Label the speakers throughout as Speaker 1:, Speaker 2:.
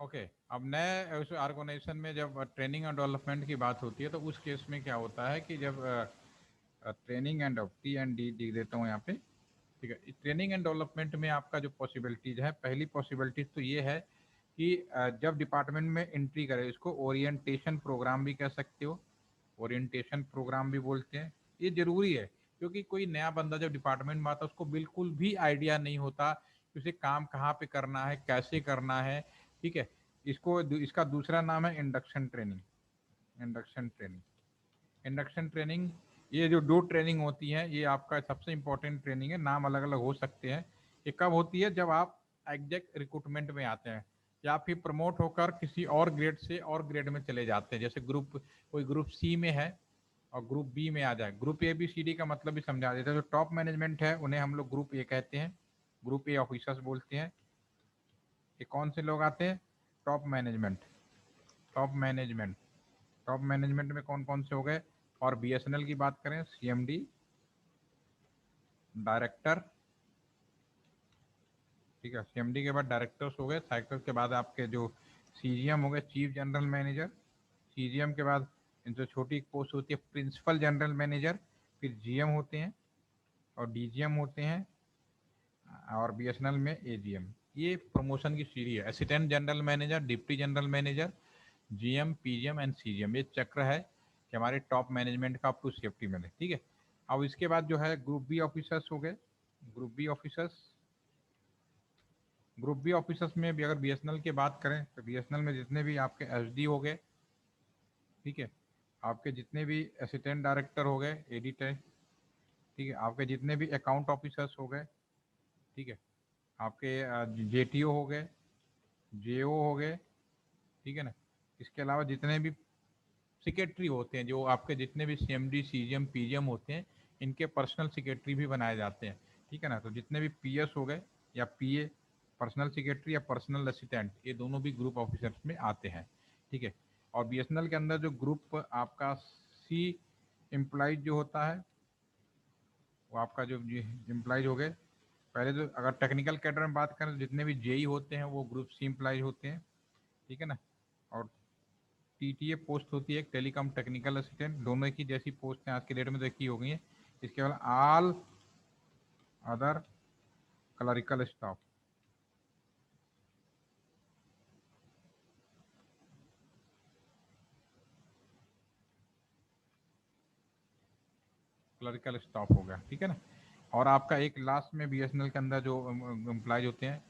Speaker 1: Okay. अब नए उस ऑर्गेनाइजेशन में जब ट्रेनिंग एंड डेवलपमेंट की बात होती है तो उस केस में क्या होता है कि जब training and T and D लिख देता हूँ यहाँ पे। ठीक है, ट्रेनिंग एंड डेवलपमेंट में आपका जो पॉसिबिलिटीज है, पहली पॉसिबिलिटीज तो ये है कि जब डिपार्टमेंट में एंट्री करे, इसको ओरिएंटेशन प्रोग्राम भी कह सकते हो, ओरिएंटेशन प्रोग्राम भी बोलते हैं। ये जरूरी है क्योंकि कोई नया बंदा जब डिपार्टमेंट में आता है उसको बिल्कुल भी आइडिया नहीं होता कि उसे काम कहाँ पे करना है, कैसे करना है। ठीक है, इसका दूसरा नाम है induction training. Induction training, induction training, ये जो दो ट्रेनिंग होती है ये आपका सबसे इंपॉर्टेंट ट्रेनिंग है। नाम अलग अलग हो सकते हैं। ये कब होती है? जब आप एग्जैक्ट रिक्रूटमेंट में आते हैं या फिर प्रमोट होकर किसी और ग्रेड से और ग्रेड में चले जाते हैं। जैसे कोई ग्रुप सी में है और ग्रुप बी में आ जाए। Group A B C D का मतलब भी समझा देते हैं। जो टॉप मैनेजमेंट है उन्हें हम लोग ग्रुप ए कहते हैं, ग्रुप ए ऑफिसर्स बोलते हैं। ये कौन से लोग आते हैं? Top management. Top management, top management में कौन कौन से हो गए? और बीएसएनएल की बात करें, सीएमडी, डायरेक्टर। ठीक है, सीएमडी के बाद डायरेक्टर्स हो गए। डायरेक्टर के बाद आपके जो सीजीएम हो गए, चीफ जनरल मैनेजर। सीजीएम के बाद इनसे छोटी एक पोस्ट होती है प्रिंसिपल जनरल मैनेजर। फिर जीएम होते हैं और डीजीएम होते हैं, और बीएसएनएल में एजीएम। ये प्रमोशन की सीढ़ी है। Assistant general manager, deputy general manager, GM, PGM and CGM, ये चक्र है कि हमारे टॉप मैनेजमेंट का अप टू सेफ्टी मिले। ठीक है, अब इसके बाद जो है ग्रुप बी ऑफिसर्स हो गए। Group B officers, group B officers में भी अगर बीएसएनएल की बात करें तो बीएसएनएल में जितने भी आपके एसडी हो गए, ठीक है, आपके जितने भी असिस्टेंट डायरेक्टर हो गए, एडिटर, ठीक है, आपके जितने भी अकाउंट ऑफिसर्स हो गए, ठीक है, आपके जेटीओ हो गए, जेओ हो गए, ठीक है ना। इसके अलावा जितने भी सेक्रेटरी होते हैं, जो आपके जितने भी सीएमडी, सीजीएम, पीजीएम होते हैं, इनके पर्सनल सेक्रेटरी भी बनाए जाते हैं। ठीक है ना। तो जितने भी पीएस हो गए या पीए, पर्सनल सेक्रेटरी या पर्सनल असिस्टेंट, ये दोनों भी ग्रुप ऑफिसर्स में आते हैं। ठीक है, और बीएसएनएल के अंदर जो ग्रुप आपका सी एम्प्लॉइज जो होता है, वो आपका जो एम्प्लॉइज हो गए, पहले तो अगर टेक्निकल कैडर में बात करें तो जितने भी जेई होते हैं वो ग्रुप सी एम्प्लॉइज होते हैं। ठीक है ना। और टीटीए पोस्ट होती है एक टेलीकॉम टेक्निकल असिस्टेंट, दोनों एक ही जैसी पोस्ट हैं आज के डेट में तो एक ही हो गई है। इसके बाद all other clerical staff, clerical staff हो गया। ठीक है ना। और आपका एक लास्ट में बीएसएनएल के अंदर जो एम्प्लॉयज होते हैं,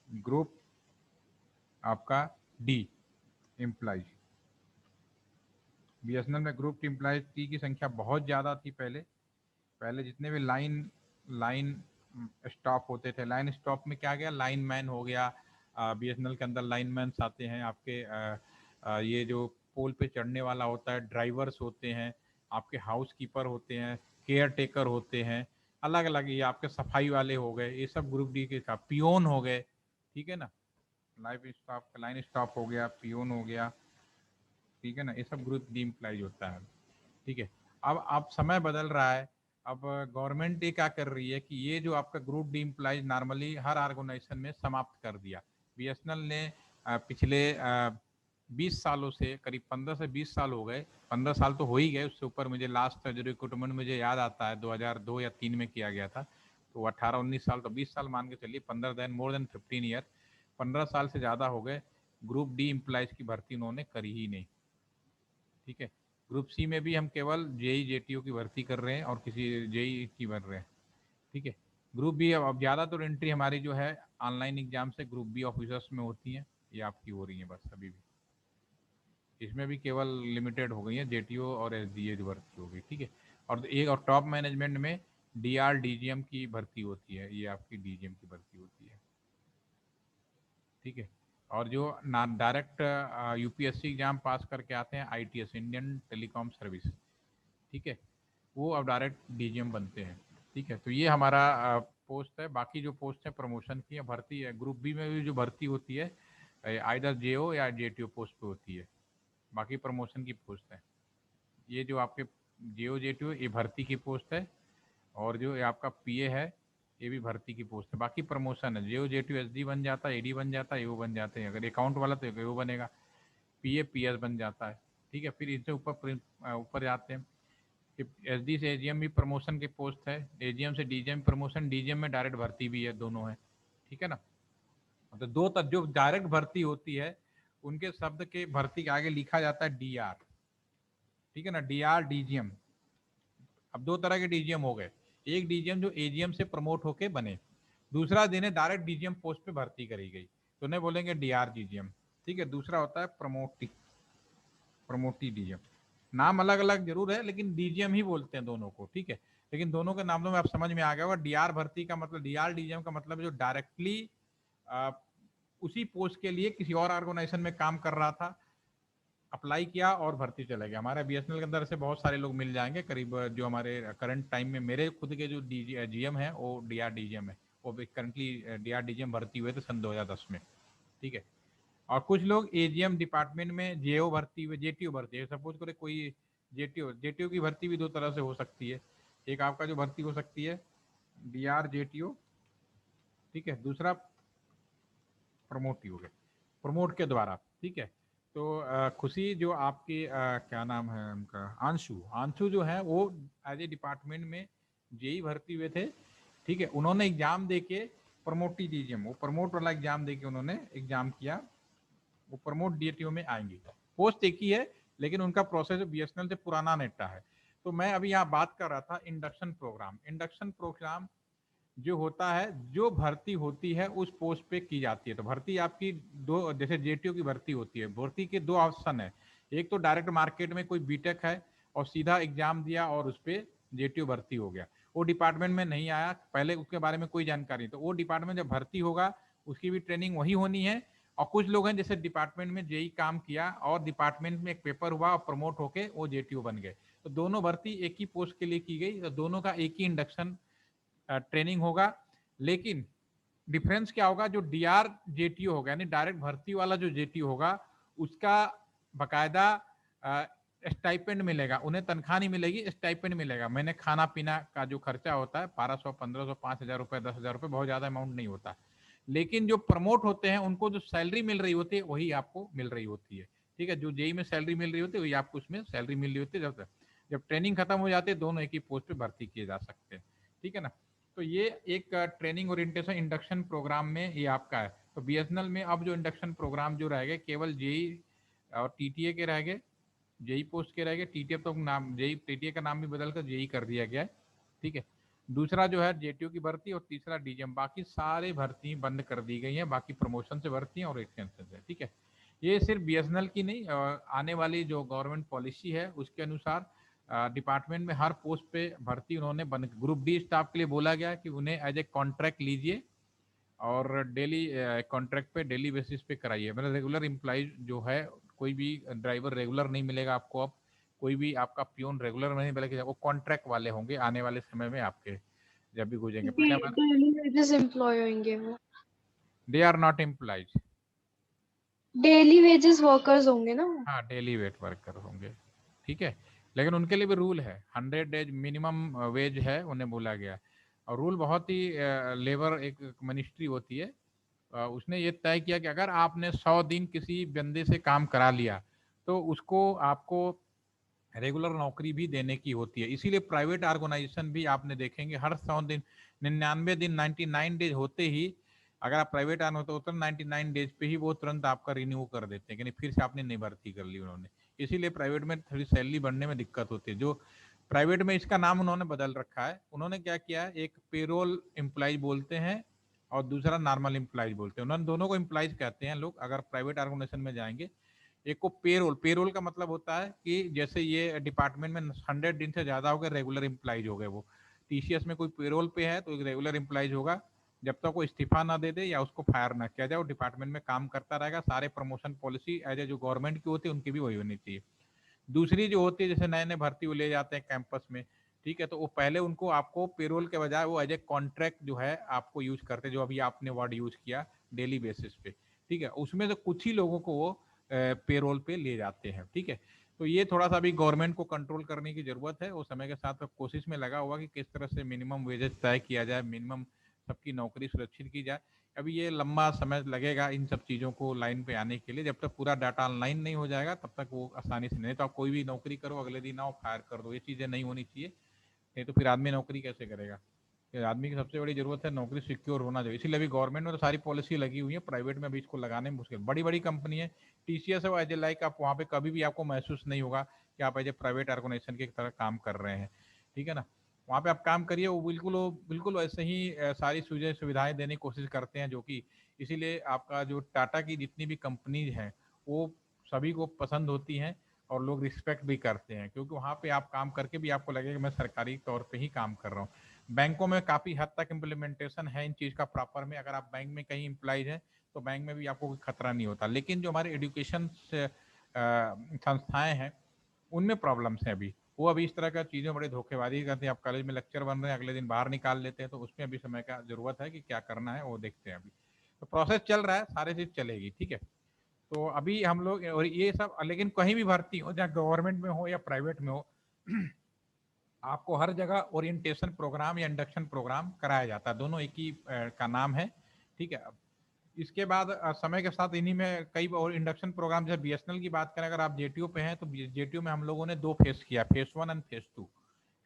Speaker 1: ग्रुप आपका डी एम्प्लॉयज। बीएसएनएल में ग्रुप एम्प्लॉयज की संख्या बहुत ज़्यादा थी पहले। पहले जितने भी लाइन लाइन स्टॉप होते थे, लाइन स्टॉप में क्या गया, लाइन मैन हो गया। बीएसएनएल के अंदर लाइन मैन आते हैं आपके। ये जो पोल पे चढ़ने वाला होता है, ड्राइवर्स होते हैं, आपके हाउस कीपर होते हैं, केयर टेकर होते हैं, अलग अलग। ये आपके सफाई वाले हो गए, ये सब ग्रुप डी के साथ। पियोन हो गए, ठीक है ना। लाइव स्टाफ, लाइन स्टाफ हो गया, पियोन हो गया, ठीक है ना। ये सब ग्रुप डी इम्प्लाइज होता है। ठीक है। अब समय बदल रहा है। अब गवर्नमेंट ये क्या कर रही है कि ये जो आपका ग्रुप डी इम्प्लाइज नॉर्मली हर ऑर्गेनाइजेशन में समाप्त कर दिया। बीएसएनएल ने पिछले 20 सालों से, करीब 15 से 20 साल हो गए, 15 साल तो हो ही गए, उससे ऊपर मुझे लास्ट जो रिक्रूटमेंट मुझे याद आता है 2002 या 3 में किया गया था। तो 18-19 साल, तो 20 साल मान के चलिए, 15 देन मोर देन 15 ईयर, 15 साल से ज़्यादा हो गए, ग्रुप डी इम्प्लाइज की भर्ती उन्होंने करी ही नहीं। ठीक है। ग्रुप सी में भी हम केवल जेई जेटीओ की भर्ती कर रहे हैं और किसी जेई की भर रहे हैं। ठीक है। ग्रुप बी, अब ज़्यादातर एंट्री हमारी जो है ऑनलाइन एग्जाम से ग्रुप बी ऑफिसर्स में होती हैं। ये आपकी हो रही है बस अभी भी। इसमें भी केवल लिमिटेड हो गई है, जेटीओ और एसडीए की भर्ती हो गई। ठीक है। और एक और टॉप मैनेजमेंट में डीआर डीजीएम की भर्ती होती है, ये आपकी डीजीएम की भर्ती होती है। ठीक है। और जो डायरेक्ट यूपीएससी एग्जाम पास करके आते हैं, आईटीएस, इंडियन टेलीकॉम सर्विस, ठीक है, वो अब डायरेक्ट डीजीएम बनते हैं। ठीक है। तो ये हमारा पोस्ट है। बाकी जो पोस्ट है प्रमोशन की है, भर्ती है। ग्रुप बी में भी जो भर्ती होती है आइदर जेओ या जेटीओ पोस्ट पे होती है। बाकी प्रमोशन की पोस्ट है। ये जो आपके जेओ जेटीओ, ये भर्ती की पोस्ट है। और जो ये आपका पीए है, ये भी भर्ती की पोस्ट है। बाकी प्रमोशन है, जेओ जेटीओ एसडी बन जाता है, एडी बन जाता है, एओ बन जाते हैं। अगर अकाउंट वाला तो एओ बनेगा, पीए पीएस बन जाता है। ठीक है, फिर इनसे ऊपर जाते हैं। एसडी से एजीएम भी प्रमोशन की पोस्ट है, एजीएम से डीजीएम प्रमोशन, डीजीएम में डायरेक्ट भर्ती भी है, दोनों है। ठीक है ना। तो दो तक जो डायरेक्ट भर्ती होती है उनके शब्द के भर्ती के आगे लिखा जाता है डी आर। ठीक है ना, डी आर डीजीएम। अब दो तरह के डीजीएम हो गए, एक डीजीएम जो एजीएम से प्रमोट होके बने, दूसरा जिन्हें डायरेक्ट डीजीएम पोस्ट पे भर्ती करी गई तो उन्हें बोलेंगे डीआर डीजीएम। ठीक है, दूसरा होता है प्रमोटी डीजीएम। नाम अलग अलग जरूर है लेकिन डीजीएम ही बोलते हैं दोनों को। ठीक है, लेकिन दोनों के नामों में आप समझ में आ गया होगा। डीआर भर्ती का मतलब, डीआर डीजीएम का मतलब जो डायरेक्टली उसी पोस्ट के लिए किसी और ऑर्गेनाइजेशन में काम कर रहा था, अप्लाई किया और भर्ती चला गया। हमारे बीएसएनएल के अंदर से बहुत सारे लोग मिल जाएंगे, करीब जो हमारे करंट टाइम में मेरे खुद के जो जीएम है वो डीआर डीजीएम है, वो करंटली डीआर डीजीएम भर्ती हुए थे सन 2010 में। ठीक है, और कुछ लोग एजीएम डिपार्टमेंट में जेओ भर्ती हुए, जेटीओ भर्ती है। सपोज करें कोई जेटीओ की भर्ती भी दो तरह से हो सकती है। एक आपका जो भर्ती हो सकती है डीआर जेटीओ, ठीक है, दूसरा प्रमोट हो गया, प्रमोट के द्वारा। ठीक है, तो खुशी जो आपकी क्या नाम है उनका, आंशु जो है वो एज ए डिपार्टमेंट में जेई भर्ती हुए थे। ठीक है, उन्होंने एग्जाम देके प्रमोटी डीजीएम, वो प्रमोट वाला एग्जाम देके उन्होंने एग्जाम किया, वो प्रमोट डीटीओ में आएंगे। पोस्ट एक ही है लेकिन उनका प्रोसेस बीएसएनएल से पुराना नेटा है। तो मैं अभी यहाँ बात कर रहा था इंडक्शन प्रोग्राम। इंडक्शन प्रोग्राम जो होता है, जो भर्ती होती है उस पोस्ट पे की जाती है। तो भर्ती आपकी दो, जैसे जेटीओ की भर्ती होती है, भर्ती के दो ऑप्शन है। एक तो डायरेक्ट मार्केट में कोई बीटेक है और सीधा एग्जाम दिया और उस पर जेटीओ भर्ती हो गया, वो डिपार्टमेंट में नहीं आया, पहले उसके बारे में कोई जानकारी, तो वो डिपार्टमेंट जब भर्ती होगा उसकी भी ट्रेनिंग वही होनी है। और कुछ लोग हैं जैसे डिपार्टमेंट में जेई काम किया और डिपार्टमेंट में एक पेपर हुआ और प्रमोट होके वो जेटीओ बन गए, तो दोनों भर्ती एक ही पोस्ट के लिए की गई, तो दोनों का एक ही इंडक्शन ट्रेनिंग होगा। लेकिन डिफरेंस क्या होगा, जो डीआर जेटीओ होगा यानी डायरेक्ट भर्ती वाला जो जेटीओ होगा उसका बकायदा स्टाइपेंड मिलेगा, उन्हें तनख्वाह नहीं मिलेगी, स्टाइपेंड मिलेगा। मैंने खाना पीना का जो खर्चा होता है 1200 1500 5000 रुपए 10,000 रुपए, बहुत ज्यादा अमाउंट नहीं होता। लेकिन जो प्रमोट होते हैं उनको जो सैलरी मिल रही होती है वही आपको मिल रही होती है। ठीक है, जो जेई में सैलरी मिल रही होती है वही आपको उसमें सैलरी मिल रही होती है। जब ट्रेनिंग खत्म हो जाती है दोनों एक ही पोस्ट पे भर्ती किए जा सकते हैं। ठीक है ना, तो ये एक ट्रेनिंग ओरिएंटेशन इंडक्शन प्रोग्राम में ये आपका है। तो बीएसएनएल में अब जो इंडक्शन प्रोग्राम जो रह गए केवल जेई और टीटीए के रह गए, जेई पोस्ट के रह गए। टीटीए तो नाम, जेई टीटीए का नाम भी बदलकर जेई कर दिया गया है। ठीक है, दूसरा जो है जेटीओ की भर्ती और तीसरा डीजीएम, बाकी सारे भर्ती बंद कर दी गई है, बाकी प्रमोशन से भर्ती है और एक्सटेंशन से। ठीक है, ये सिर्फ बीएसएनएल की नहीं, आने वाली जो गवर्नमेंट पॉलिसी है उसके अनुसार डिपार्टमेंट में हर पोस्ट पे भर्ती उन्होंने बंद, ग्रुप डी स्टाफ के लिए बोला गया कि उन्हें एज ए कॉन्ट्रैक्ट लीजिए और डेली कॉन्ट्रैक्ट पे डेली बेसिस पे कराइए। मतलब रेगुलर एम्प्लॉय जो है, कोई भी ड्राइवर रेगुलर नहीं मिलेगा आपको, अब कोई भी आपका प्यून रेगुलर नहीं मिलेगा, वो कॉन्ट्रैक्ट वाले होंगे आने वाले समय में आपके जब भी गुजरेंगे। पहले हमारे
Speaker 2: डेली वेजेस एम्प्लॉय होंगे वो,
Speaker 1: they are not employees,
Speaker 2: daily wages workers होंगे ना।
Speaker 1: हाँ डेली वेट वर्कर होंगे। ठीक है, लेकिन उनके लिए भी रूल है, 100 डेज मिनिमम वेज है उन्हें बोला गया। और रूल बहुत ही, लेबर एक मिनिस्ट्री होती है, उसने ये तय किया कि अगर आपने 100 दिन किसी बंदे से काम करा लिया तो उसको आपको रेगुलर नौकरी भी देने की होती है। इसीलिए प्राइवेट ऑर्गेनाइजेशन भी आपने देखेंगे हर 100 दिन, 99 दिन, 99 डेज होते ही, अगर आप प्राइवेट आने होते तो 99 डेज पे ही वो तुरंत आपका रिन्यू कर देते हैं कि फिर से आपने नहीं भर्ती कर ली उन्होंने। इसीलिए प्राइवेट में थोड़ी सैलरी बढ़ने में दिक्कत होती है। जो प्राइवेट में इसका नाम उन्होंने बदल रखा है, उन्होंने क्या किया है, एक पेरोल एम्प्लॉयज बोलते हैं और दूसरा नॉर्मल एम्प्लॉयज बोलते हैं। उन्होंने दोनों को एम्प्लॉयज कहते हैं लोग, अगर प्राइवेट ऑर्गेनाइजेशन में जाएंगे। एक को पेरोल, पेरोल का मतलब होता है कि जैसे ये डिपार्टमेंट में 100 दिन से ज्यादा हो गए, रेगुलर एम्प्लॉयज हो गए, वो टीसीएस में कोई पेरोल पे है तो एक रेगुलर एम्प्लॉयज होगा। जब तक वो इस्तीफा ना दे दे या उसको फायर ना किया जाए वो डिपार्टमेंट में काम करता रहेगा। सारे प्रमोशन पॉलिसी एज ए जो गवर्नमेंट की होती है उनकी भी वही होनी चाहिए। दूसरी जो होती है, जैसे नए नए भर्ती वो ले जाते हैं कैंपस में, ठीक है, तो वो पहले उनको आपको पेरोल के बजाय वो एज ए कॉन्ट्रैक्ट जो है आपको यूज करते हैं, जो अभी आपने वर्ड यूज किया डेली बेसिस पे। ठीक है, उसमें से कुछ ही लोगों को वो पेरोल पे ले जाते हैं। ठीक है, तो ये थोड़ा सा अभी गवर्नमेंट को कंट्रोल करने की जरूरत है, वो समय के साथ कोशिश में लगा हुआ कि किस तरह से मिनिमम वेजेस तय किया जाए, मिनिमम सबकी नौकरी सुरक्षित की जाए। अभी ये लंबा समय लगेगा इन सब चीज़ों को लाइन पे आने के लिए। जब तक पूरा डाटा ऑनलाइन नहीं हो जाएगा तब तक वो आसानी से नहीं। तो आप कोई भी नौकरी करो, अगले दिन आओ फायर कर दो, ये चीज़ें नहीं होनी चाहिए। नहीं तो फिर आदमी नौकरी कैसे करेगा। फिर आदमी की सबसे बड़ी जरूरत है नौकरी सिक्योर होना चाहिए। इसीलिए अभी गवर्नमेंट में तो सारी पॉलिसी लगी हुई है, प्राइवेट में अभी इसको लगाने में मुश्किल। बड़ी बड़ी कंपनी है, टीसीएस है, वो एज ए लाइक आप वहाँ पे कभी भी आपको महसूस नहीं होगा कि आप एज ए प्राइवेट ऑर्गेनाइजेशन की तरह काम कर रहे हैं। ठीक है ना, वहाँ पे आप काम करिए, वो बिल्कुल वैसे ही सारी सुविधाएं देने की कोशिश करते हैं, जो कि इसीलिए आपका जो टाटा की जितनी भी कंपनीज हैं वो सभी को पसंद होती हैं और लोग रिस्पेक्ट भी करते हैं, क्योंकि वहाँ पे आप काम करके भी आपको लगेगा कि मैं सरकारी तौर पे ही काम कर रहा हूँ। बैंकों में काफ़ी हद तक इम्प्लीमेंटेशन है इन चीज़ का प्रॉपर में। अगर आप बैंक में कहीं एम्प्लॉइज हैं तो बैंक में भी आपको कोई खतरा नहीं होता। लेकिन जो हमारे एजुकेशन संस्थाएं हैं उनमें प्रॉब्लम्स हैं अभी। वो अभी इस तरह का चीज़ें बड़े धोखेबाजी करते हैं। आप कॉलेज में लेक्चर बन रहे हैं, अगले दिन बाहर निकाल लेते हैं, तो उसमें अभी समय का जरूरत है कि क्या करना है वो देखते हैं। अभी तो प्रोसेस चल रहा है, सारे चीज़ चलेगी। ठीक है, तो अभी हम लोग और ये सब, लेकिन कहीं भी भर्ती हो, चाहे गवर्नमेंट में हो या प्राइवेट में हो, आपको हर जगह ओरिएंटेशन प्रोग्राम या इंडक्शन प्रोग्राम कराया जाता है। दोनों एक ही का नाम है। ठीक है, इसके बाद समय के साथ इन्हीं में कई और इंडक्शन प्रोग्राम, जैसे बीएसएनएल की बात करें, अगर आप जेटीओ पे हैं तो जेटीओ में हम लोगों ने 2 फेज किया, फेज 1 एंड फेज 2।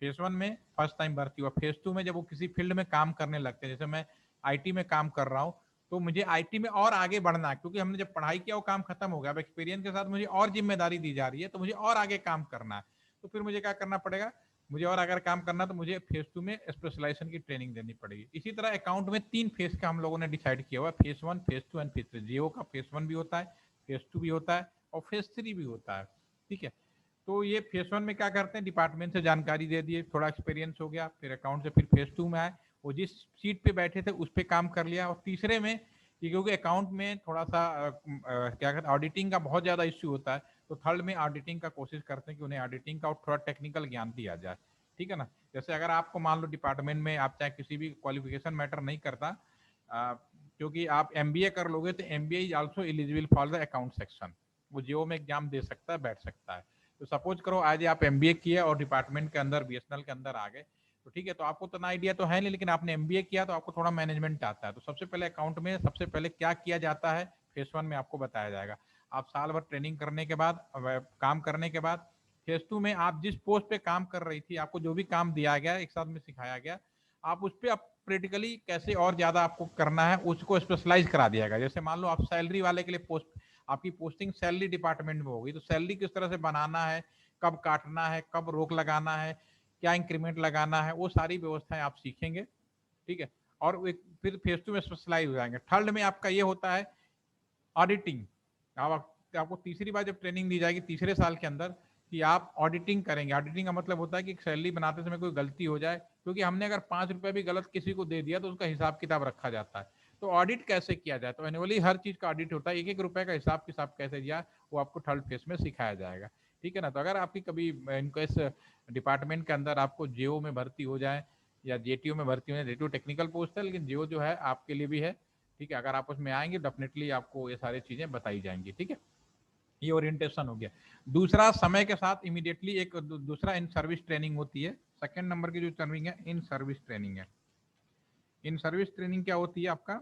Speaker 1: फेज 1 में फर्स्ट टाइम भर्ती हुआ, फेज 2 में जब वो किसी फील्ड में काम करने लगते हैं, जैसे मैं आईटी में काम कर रहा हूँ तो मुझे आईटी में और आगे बढ़ना है, क्योंकि हमने जब पढ़ाई किया वो काम खत्म हो गया, अब एक्सपीरियंस के साथ मुझे और जिम्मेदारी दी जा रही है, तो मुझे और आगे काम करना है। तो फिर मुझे क्या करना पड़ेगा, मुझे और अगर काम करना तो मुझे फेज 2 में स्पेशलाइजेशन की ट्रेनिंग देनी पड़ेगी। इसी तरह अकाउंट में 3 फेज का हम लोगों ने डिसाइड किया हुआ, फेज 1, फेज 2 एंड फेज 3। जीओ का फेज 1 भी होता है, फेज 2 भी होता है और फेज 3 भी होता है। ठीक है, तो ये फेज 1 में क्या करते हैं, डिपार्टमेंट से जानकारी दे दिए, थोड़ा एक्सपीरियंस हो गया, फिर अकाउंट से फिर फेज 2 में आए, वो जिस सीट पे बैठे थे उस पर काम कर लिया। और तीसरे में क्योंकि अकाउंट में थोड़ा सा क्या कहते हैं, ऑडिटिंग का बहुत ज़्यादा इश्यू होता है, तो थर्ड में ऑडिटिंग का कोशिश करते हैं कि उन्हें ऑडिटिंग का और थोड़ा टेक्निकल ज्ञान दिया जाए। ठीक है ना, जैसे अगर आपको मान लो डिपार्टमेंट में आप चाहे किसी भी क्वालिफिकेशन मैटर नहीं करता, क्योंकि आप एमबीए कर लोगे तो MBA is also eligible for the account section, वो जीओ में एग्जाम दे सकता है, बैठ सकता है। तो सपोज करो आज आप एमबीए किए और डिपार्टमेंट के अंदर बीएसएनएल के अंदर आ गए, तो ठीक है, तो आपको तो आइडिया तो है नहीं, लेकिन आपने एमबीए किया तो आपको थोड़ा मैनेजमेंट आता है। तो सबसे पहले अकाउंट में सबसे पहले क्या किया जाता है, फेज 1 में आपको बताया जाएगा। आप साल भर ट्रेनिंग करने के बाद, काम करने के बाद, फेज 2 में आप जिस पोस्ट पे काम कर रही थी, आपको जो भी काम दिया गया एक साथ में सिखाया गया, आप उस पर आप प्रैक्टिकली कैसे और ज्यादा आपको करना है उसको स्पेशलाइज करा दिया गया। जैसे मान लो आप सैलरी वाले के लिए पोस्ट, आपकी पोस्टिंग सैलरी डिपार्टमेंट में होगी, तो सैलरी किस तरह से बनाना है, कब काटना है, कब रोक लगाना है, क्या इंक्रीमेंट लगाना है, वो सारी व्यवस्थाएं आप सीखेंगे। ठीक है, और एक फिर फेज 2 में स्पेशलाइज हो जाएंगे। थर्ड में आपका ये होता है ऑडिटिंग। आपको तीसरी बार जब ट्रेनिंग दी जाएगी तीसरे साल के अंदर कि आप ऑडिटिंग करेंगे। ऑडिटिंग का मतलब होता है कि सैलरी बनाते समय कोई गलती हो जाए, क्योंकि हमने अगर 5 रुपए भी गलत किसी को दे दिया तो उसका हिसाब किताब रखा जाता है। तो ऑडिट कैसे किया जाए, तो एनुअली हर चीज का ऑडिट होता है, 1-1 रुपए का हिसाब किताब कैसे दिया वो आपको थर्ड फेज में सिखाया जाएगा। ठीक है ना, तो अगर आपकी कभी इनको इस डिपार्टमेंट के अंदर आपको जेओ में भर्ती हो जाए या जेटीओ में भर्ती हो जाए, जेटीओ टेक्निकल पोस्ट है लेकिन जेओ जो है आपके लिए भी है। ठीक है, अगर आप उसमें आएंगे डेफिनेटली आपको ये सारी चीजें बताई जाएंगी। ठीक है, ये ओरिएंटेशन हो गया। दूसरा, समय के साथ इमीडिएटली एक दूसरा इन सर्विस ट्रेनिंग होती है। सेकंड नंबर की जो ट्रेनिंग है इन सर्विस ट्रेनिंग है। इन सर्विस ट्रेनिंग क्या होती है आपका,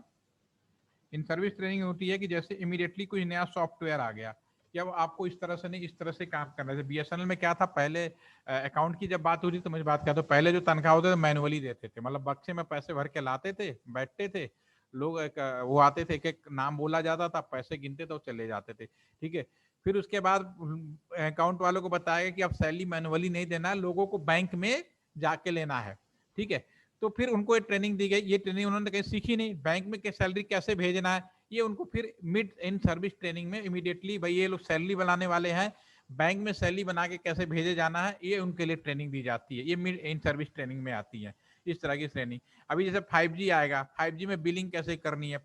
Speaker 1: इन सर्विस ट्रेनिंग होती है कि जैसे इमीडिएटली कोई नया सॉफ्टवेयर आ गया, या वो आपको इस तरह से नहीं इस तरह से काम करना है। बीएसएनएल में क्या था, पहले अकाउंट की जब बात हो रही तो मुझे बात किया, तो पहले जो तनख्वाह होते थे मैनुअली देते थे, मतलब बक्से में पैसे भर के लाते थे, बैठते थे लोग, वो आते थे, एक एक नाम बोला जाता था, पैसे गिनते थे और चले जाते थे। ठीक है, फिर उसके बाद अकाउंट वालों को बताया कि अब सैलरी मैनुअली नहीं देना है, लोगों को बैंक में जाके लेना है। ठीक है, तो फिर उनको ये ट्रेनिंग दी गई, ये ट्रेनिंग उन्होंने कहीं सीखी नहीं, बैंक में सैलरी कैसे भेजना है, ये उनको फिर मिड इन सर्विस ट्रेनिंग में इमीडिएटली, भाई ये लोग सैलरी बनाने वाले हैं, बैंक में सैलरी बना के कैसे भेजे जाना है, ये उनके लिए ट्रेनिंग दी जाती है। ये मिड इन सर्विस ट्रेनिंग में आती है इस तरह की ट्रेनिंग। अभी जैसे 5G आएगा, 5G में बिलिंग कैसे करनी है,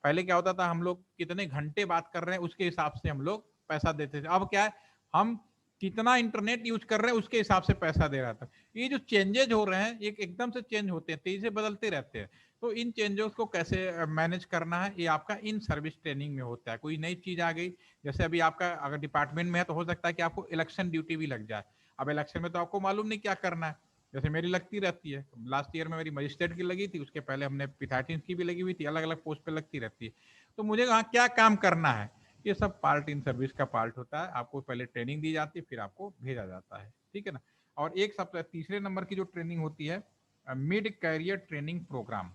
Speaker 1: पहले क्या होता था, हम लोग कितने घंटे बात कर रहे हैं उसके हिसाब से हम लोग पैसा देते थे। अब क्या है, हम कितना इंटरनेट यूज कर रहे हैं उसके हिसाब से पैसा दे रहा था। ये जो चेंजेज हो रहे हैं ये एकदम से चेंज होते हैं, तेजी से बदलते रहते हैं। तो इन चेंजेस को कैसे मैनेज करना है, ये आपका इन सर्विस ट्रेनिंग में होता है। कोई नई चीज आ गई, जैसे अभी आपका अगर डिपार्टमेंट में है तो हो सकता है कि आपको इलेक्शन ड्यूटी भी लग जाए। अब इलेक्शन में तो आपको मालूम नहीं क्या करना है, जैसे मेरी लगती रहती है, लास्ट ईयर में मेरी मजिस्ट्रेट की लगी थी, उसके पहले हमने पिथाटिन की भी लगी हुई थी, अलग अलग पोस्ट पे लगती रहती है। तो मुझे वहाँ क्या काम करना है, ये सब पार्ट इन सर्विस का पार्ट होता है। आपको पहले ट्रेनिंग दी जाती है, फिर आपको भेजा जाता है, ठीक है ना। और एक सबसे तीसरे नंबर की जो ट्रेनिंग होती है, mid career training programme.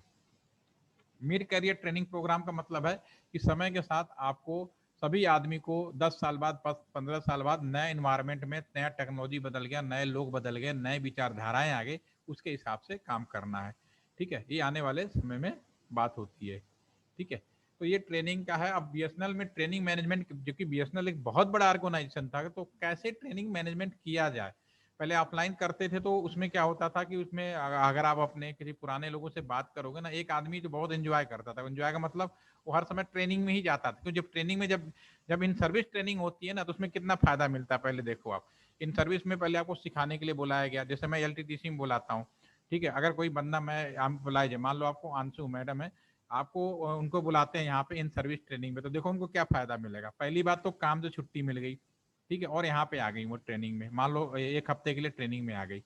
Speaker 1: Mid career training programme का मतलब है कि समय के साथ आपको, सभी आदमी को 10 साल बाद 15 साल बाद नए इन्वायरमेंट में, नया टेक्नोलॉजी बदल गया, नए लोग बदल गए, नए विचारधाराएं आ गई, उसके हिसाब से काम करना है, ठीक है। ये आने वाले समय में बात होती है, ठीक है। तो ये ट्रेनिंग का है। अब बीएसएनएल में ट्रेनिंग मैनेजमेंट, जो कि बीएसएनएल एक बहुत बड़ा ऑर्गेनाइजेशन था, तो कैसे ट्रेनिंग मैनेजमेंट किया जाए। पहले ऑफलाइन करते थे, तो उसमें क्या होता था कि उसमें अगर आप अपने किसी पुराने लोगों से बात करोगे ना, एक आदमी जो बहुत एंजॉय करता था, एंजॉय का मतलब वो हर समय ट्रेनिंग में ही जाता था, क्योंकि जब ट्रेनिंग में जब जब इन सर्विस ट्रेनिंग होती है ना, तो उसमें कितना फायदा मिलता है पहले देखो आप। इन सर्विस में पहले आपको सिखाने के लिए बुलाया गया, जैसे मैं एलटीटीसी में बुलाता हूँ, ठीक है। अगर कोई बंदा, मैं हम बुलाए जाए, मान लो आपको आंसू मैडम है, आपको उनको बुलाते हैं यहाँ पे इन सर्विस ट्रेनिंग में, तो देखो उनको क्या फायदा मिलेगा। पहली बात तो काम से छुट्टी मिल गई, ठीक है, और यहाँ पे आ गई वो ट्रेनिंग में, मान लो एक हफ्ते के लिए ट्रेनिंग में आ गई।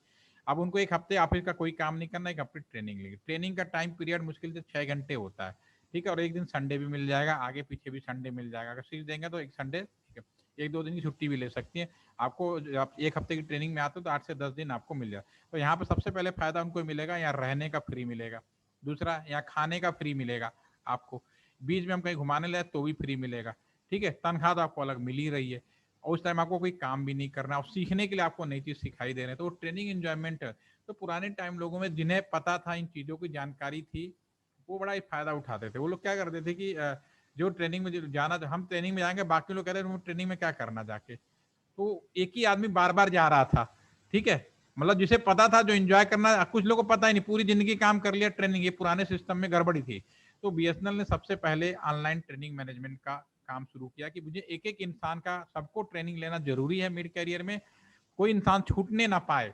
Speaker 1: अब उनको एक हफ्ते ऑफिस का कोई काम नहीं करना, एक हफ्ते ट्रेनिंग लेगी। ट्रेनिंग का टाइम पीरियड मुश्किल से 6 घंटे होता है, ठीक है। और एक दिन संडे भी मिल जाएगा, आगे पीछे भी संडे मिल जाएगा, अगर सीख देंगे तो एक संडे, ठीक है, 1-2 दिन की छुट्टी भी ले सकती है आपको। आप एक हफ्ते की ट्रेनिंग में आते हो तो 8 से 10 दिन आपको मिल जाए। तो यहाँ पे सबसे पहले फायदा उनको मिलेगा, यहाँ रहने का फ्री मिलेगा। दूसरा, यहाँ खाने का फ्री मिलेगा आपको। बीच में हम कहीं घुमाने लाए तो भी फ्री मिलेगा, ठीक है। तनख्वाह तो आपको अलग मिल ही रही है, और उस टाइम आपको कोई काम भी नहीं करना, और सीखने के लिए आपको नई चीज सिखाई दे रहे हैं, तो ट्रेनिंग एंजॉयमेंट है। तो पुराने टाइम लोगों में जिन्हें पता था, इन चीजों की जानकारी थी, वो बड़ा ही फायदा उठाते थे। वो लोग क्या करते थे कि जो ट्रेनिंग में जाना, हम ट्रेनिंग में जाएंगे, बाकी लोग कह रहे हैं ट्रेनिंग में क्या करना जाके, तो एक ही आदमी बार बार जा रहा था, ठीक है। मतलब जिसे पता था, जो एंजॉय करना, कुछ लोगों को पता ही नहीं, पूरी जिंदगी काम कर लिया ट्रेनिंग, ये पुराने सिस्टम में गड़बड़ी थी। तो बीएसएनएल ने सबसे पहले ऑनलाइन ट्रेनिंग मैनेजमेंट का काम शुरू किया कि मुझे एक एक इंसान का, सबको ट्रेनिंग लेना जरूरी है मिड कैरियर में, कोई इंसान छूटने ना पाए,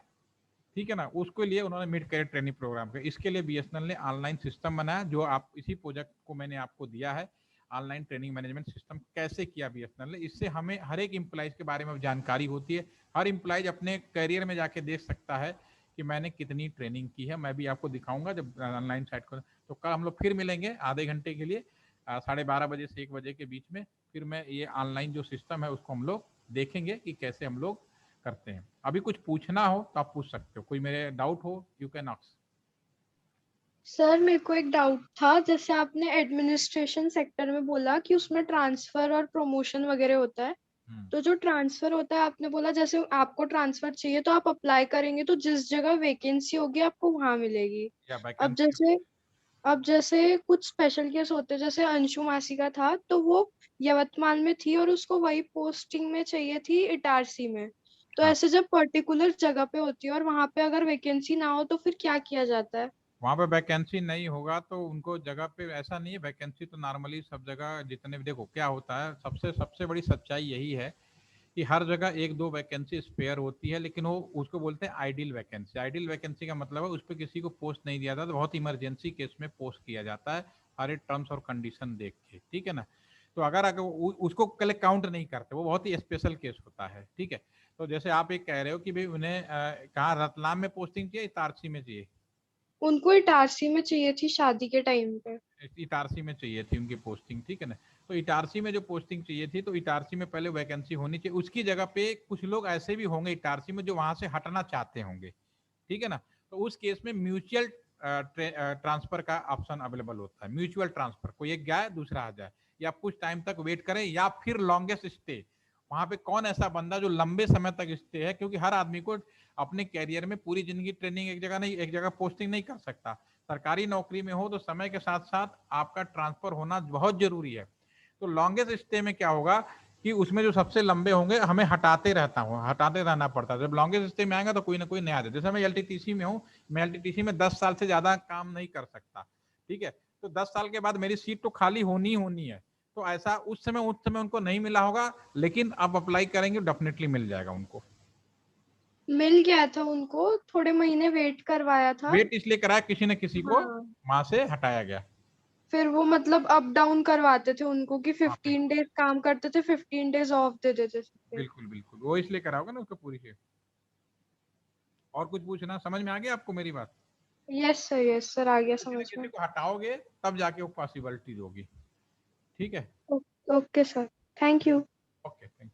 Speaker 1: ठीक है ना। उसके लिए उन्होंने मिड कैरियर ट्रेनिंग प्रोग्राम किया। इसके लिए बीएसएनएल ने ऑनलाइन सिस्टम बनाया, जो आप इसी प्रोजेक्ट को मैंने आपको दिया है, ऑनलाइन ट्रेनिंग मैनेजमेंट सिस्टम कैसे किया बीएसएनएल ने। इससे हमें हर एक एम्प्लॉइज के बारे में जानकारी होती है, हर एम्प्लॉइज अपने करियर में जाके देख सकता है कि मैंने कितनी ट्रेनिंग की है। मैं भी आपको दिखाऊंगा जब ऑनलाइन साइट को। तो कल हम लोग फिर मिलेंगे आधे घंटे के लिए, 12:30 से 1 बजे के बीच में। फिर मैं ये ऑनलाइन जो सिस्टम है उसको हम लोग देखेंगे कि कैसे हम लोग करते हैं। अभी कुछ पूछना हो तो आप पूछ सकते हो, कोई मेरे डाउट हो यू कैन आस्क।
Speaker 2: सर मेरे को एक डाउट था, जैसे आपने एडमिनिस्ट्रेशन सेक्टर में बोला कि उसमें ट्रांसफर और प्रमोशन वगैरह होता है, तो जो ट्रांसफर होता है, आपने बोला जैसे आपको ट्रांसफर चाहिए तो आप अप्लाई करेंगे तो जिस जगह वैकेंसी होगी आपको वहां मिलेगी।
Speaker 1: या
Speaker 2: अब
Speaker 1: वैकेंसी।
Speaker 2: जैसे अब जैसे कुछ स्पेशल केस होते हैं, जैसे अंशु मासी का था, तो वो यवतमाल में थी और उसको वही पोस्टिंग में चाहिए थी इटारसी में। तो
Speaker 1: हाँ,
Speaker 2: ऐसे जब पर्टिकुलर जगह पे होती है और वहां पे अगर वैकेंसी ना हो तो फिर क्या किया जाता है?
Speaker 1: वहाँ पे वैकेंसी नहीं होगा तो उनको जगह पे ऐसा नहीं है, वैकेंसी तो नॉर्मली सब जगह जितने भी, देखो क्या होता है, सबसे सबसे बड़ी सच्चाई यही है कि हर जगह 1-2 वैकेंसी स्पेयर होती है, लेकिन वो उसको बोलते हैं आइडियल वैकेंसी। आइडियल वैकेंसी का मतलब है उस पर किसी को पोस्ट नहीं दिया जाता, तो बहुत इमरजेंसी केस में पोस्ट किया जाता है, सारे टर्म्स और कंडीशन देख के, ठीक है ना। तो अगर अगर उसको पहले काउंट नहीं करते, वो बहुत ही स्पेशल केस होता है, ठीक है। तो जैसे आप एक कह रहे हो कि भाई उन्हें कहाँ रतलाम में पोस्टिंग चाहिए, इटारसी में चाहिए?
Speaker 2: उनको इटारसी में चाहिए थी शादी के टाइम पे।
Speaker 1: इटारसी में चाहिए थी उनकी पोस्टिंग, ठीक है ना। तो इटारसी में जो पोस्टिंग चाहिए थी, तो इटारसी में पहले वैकेंसी होनी चाहिए। उसकी जगह पे कुछ लोग ऐसे भी होंगे इटारसी में जो वहां से हटना चाहते होंगे, ठीक है ना। तो उस केस में म्यूचुअल ट्रांसफर का ऑप्शन अवेलेबल होता है। म्यूचुअल ट्रांसफर, कोई एक जाए दूसरा आ जाए, या कुछ टाइम तक वेट करें, या फिर लॉन्गेस्ट स्टे। वहां पे कौन ऐसा बंदा जो लंबे समय तक स्टे है, क्योंकि हर आदमी को अपने कैरियर में पूरी जिंदगी ट्रेनिंग एक जगह नहीं, एक जगह पोस्टिंग नहीं कर सकता। सरकारी नौकरी में हो तो समय के साथ साथ आपका ट्रांसफर होना बहुत जरूरी है। तो लॉन्गेस्ट स्टे में क्या होगा कि उसमें जो सबसे लंबे होंगे हमें हटाते रहना पड़ता है। जब लॉन्गेस्ट स्टे में आएगा तो कोई ना कोई नया दे। जैसे मैं एलटीटीसी में हूँ, मैं एलटीटीसी में 10 साल से ज्यादा काम नहीं कर सकता, ठीक है। तो 10 साल के बाद मेरी सीट तो खाली होनी ही होनी है। तो ऐसा उस समय उनको नहीं मिला होगा, लेकिन अब अप्लाई करेंगे डेफिनेटली मिल जाएगा उनको।
Speaker 2: मिल गया था उनको, थोड़े महीने वेट करवाया था।
Speaker 1: वेट इसलिए कराया, किसी न किसी को
Speaker 2: हाँ,
Speaker 1: वहां से हटाया गया।
Speaker 2: फिर वो मतलब अप डाउन करवाते थे उनको कि
Speaker 1: हाँ
Speaker 2: 15 डेज काम करते थे, 15 डेज ऑफ दे देते थे फिर।
Speaker 1: बिल्कुल बिल्कुल, वो इसलिए करा होगा ना उसको पूरी से। और कुछ पूछना? समझ में आ गया आपको मेरी बात?
Speaker 2: यस सर, आ गया
Speaker 1: किसी न
Speaker 2: समझ
Speaker 1: किसी
Speaker 2: में।
Speaker 1: को हटाओगे तब जाके वो पॉसिबिलिटी होगी। ठीक है?
Speaker 2: Okay sir, thank you.
Speaker 1: Okay, thank you.